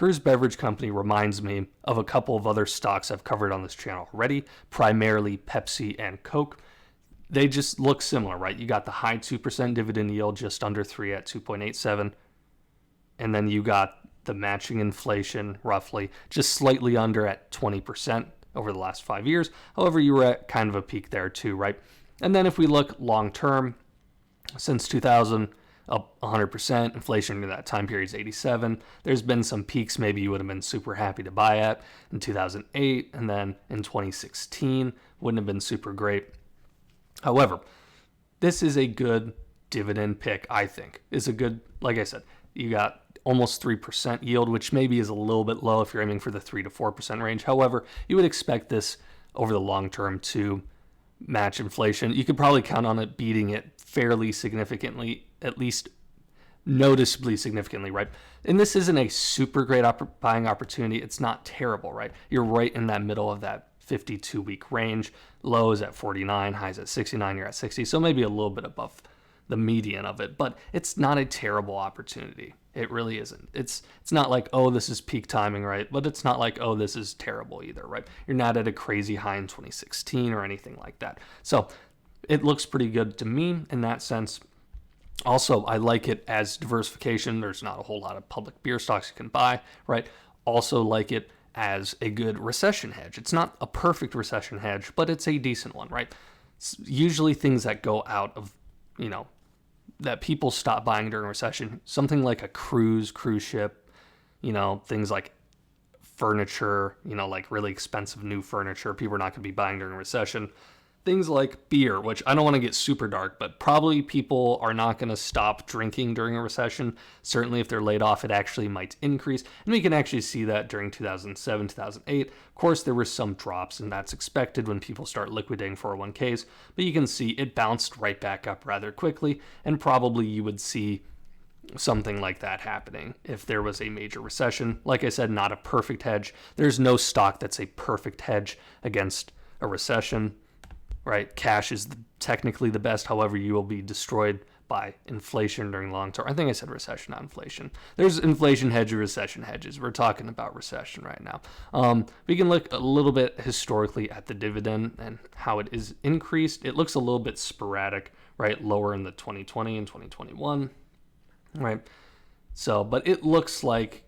Coors Beverage Company reminds me of a couple of other stocks I've covered on this channel already, primarily Pepsi and Coke. They just look similar, right? You got the high 2% dividend yield, just under 3 at 2.87. And then you got the matching inflation, roughly, just slightly under at 20% over the last 5 years. However, you were at kind of a peak there too, right? And then if we look long term, since 2000, up 100%. Inflation in that time period is 87. There's been some peaks maybe you would have been super happy to buy at in 2008, and then in 2016 wouldn't have been super great. However, this is a good dividend pick, I think. It's a good, like I said, you got almost 3% yield, which maybe is a little bit low if you're aiming for the 3 to 4% range. However, you would expect this over the long term to match inflation. You could probably count on it beating it fairly significantly, at least noticeably significantly, right? And this isn't a super great buying opportunity. It's not terrible, right? You're right in that middle of that 52-week range. Lows at 49, highs at 69, you're at 60. So maybe a little bit above the median of it, but it's not a terrible opportunity. It really isn't. It's not like, oh, this is peak timing, right? But it's not like, oh, this is terrible either, right? You're not at a crazy high in 2016 or anything like that. So it looks pretty good to me in that sense. Also, I like it as diversification. There's not a whole lot of public beer stocks you can buy, right? Also like it as a good recession hedge. It's not a perfect recession hedge, but it's a decent one, right? It's usually things that go out of, that people stop buying during recession, something like a cruise ship, things like furniture, like really expensive new furniture, people are not going to be buying during a recession. Things like beer, which I don't want to get super dark, but probably people are not going to stop drinking during a recession. Certainly if they're laid off, it actually might increase. And we can actually see that during 2007, 2008. Of course, there were some drops, and that's expected when people start liquidating 401ks. But you can see it bounced right back up rather quickly, and probably you would see something like that happening if there was a major recession. Like I said, not a perfect hedge. There's no stock that's a perfect hedge against a recession. Right? Cash is technically the best. However, you will be destroyed by inflation during long term. I think I said recession, not inflation. There's inflation hedge or recession hedges. We're talking about recession right now. We can look a little bit historically at the dividend and how it is increased. It looks a little bit sporadic, right? Lower in the 2020 and 2021, right? So, but it looks like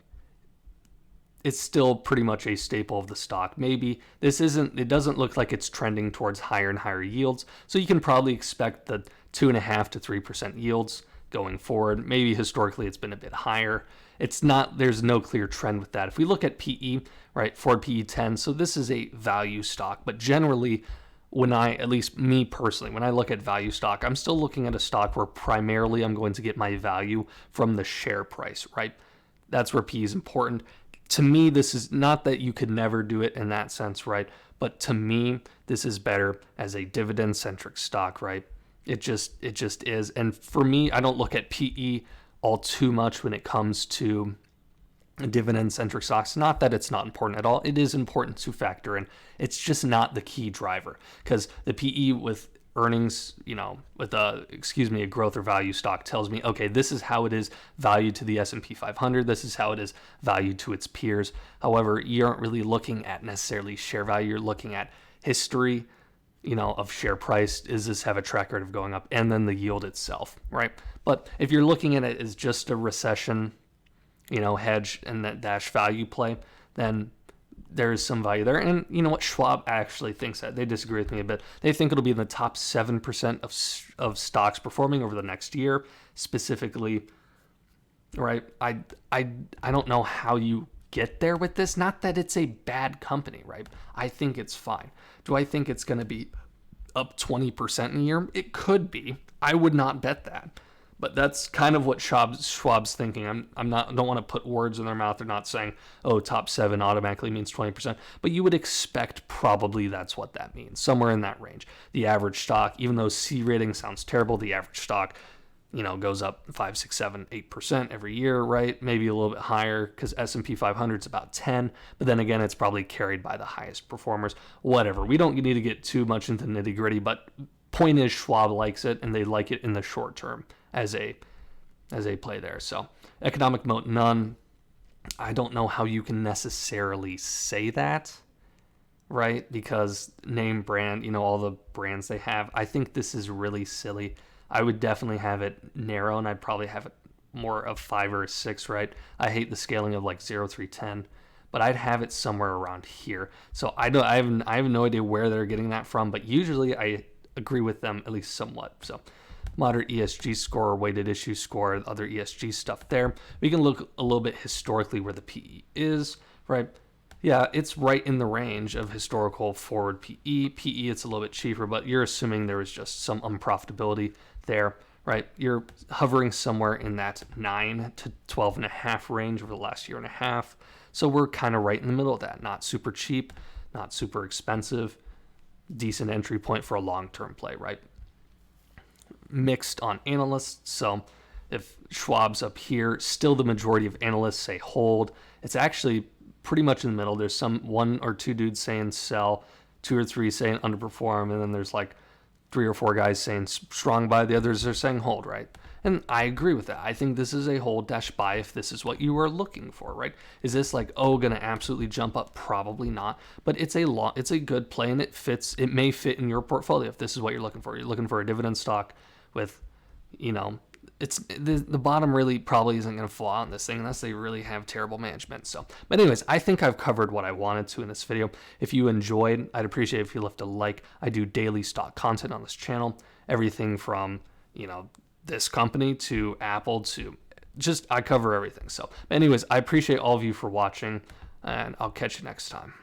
it's still pretty much a staple of the stock. Maybe it doesn't look like it's trending towards higher and higher yields. So you can probably expect the 2.5 to 3% yields going forward. Maybe historically it's been a bit higher. There's no clear trend with that. If we look at PE, right, Ford PE 10, so this is a value stock, but generally at least me personally, when I look at value stock, I'm still looking at a stock where primarily I'm going to get my value from the share price, right? That's where PE is important. To me, this is not that you could never do it in that sense, right? But to me, this is better as a dividend-centric stock, right? It just is. And for me, I don't look at PE all too much when it comes to dividend-centric stocks. Not that it's not important at all. It is important to factor in. It's just not the key driver, because the PE with earnings, with a growth or value stock tells me, okay, this is how it is valued to the S&P 500. This is how it is valued to its peers. However, you aren't really looking at necessarily share value. You're looking at history, of share price. Does this have a track record of going up? And then the yield itself, right? But if you're looking at it as just a recession, hedge and that dash value play, then there is some value there. And you know what? Schwab actually thinks that. They disagree with me a bit. They think it'll be in the top 7% of stocks performing over the next year, specifically, right? I don't know how you get there with this. Not that it's a bad company, right? I think it's fine. Do I think it's going to be up 20% in a year? It could be. I would not bet that. But that's kind of what Schwab's thinking. I don't want to put words in their mouth. They're not saying, oh, top 7 automatically means 20%. But you would expect probably that's what that means, somewhere in that range. The average stock, even though C rating sounds terrible, the average stock, goes up 5, 6, 7, 8% every year, right? Maybe a little bit higher because S&P 500 is about 10. But then again, it's probably carried by the highest performers. Whatever. We don't need to get too much into nitty gritty, but point is Schwab likes it, and they like it in the short term as a play there. So economic moat, none. I don't know how you can necessarily say that, right? Because name brand, all the brands they have. I think this is really silly. I would definitely have it narrow, and I'd probably have it more of 5 or a 6, right? I hate the scaling of like 0 through 10, but I'd have it somewhere around here. So I have no idea where they're getting that from, but usually I agree with them at least somewhat. So moderate ESG score, weighted issue score, other ESG stuff there. We can look a little bit historically where the PE is, right? Yeah, it's right in the range of historical forward PE. PE, it's a little bit cheaper, but you're assuming there was just some unprofitability there, right? You're hovering somewhere in that 9 to 12.5 range over the last year and a half. So we're kind of right in the middle of that. Not super cheap, not super expensive, decent entry point for a long-term play, right? Mixed on analysts. So if Schwab's up here, still the majority of analysts say hold. It's actually pretty much in the middle. There's some 1 or 2 dudes saying sell, 2 or 3 saying underperform, and then there's like 3 or 4 guys saying strong buy. The others are saying hold, right? And I agree with that. I think this is a hold dash buy if this is what you are looking for, right? Is this like, gonna absolutely jump up? Probably not. But it's a good play, and it may fit in your portfolio if this is what you're looking for. You're looking for a dividend stock with, it's the bottom really probably isn't going to fall out in this thing unless they really have terrible management. So, but anyways, I think I've covered what I wanted to in this video. If you enjoyed, I'd appreciate if you left a like. I do daily stock content on this channel, everything from, this company to Apple to I cover everything. So anyways, I appreciate all of you for watching, and I'll catch you next time.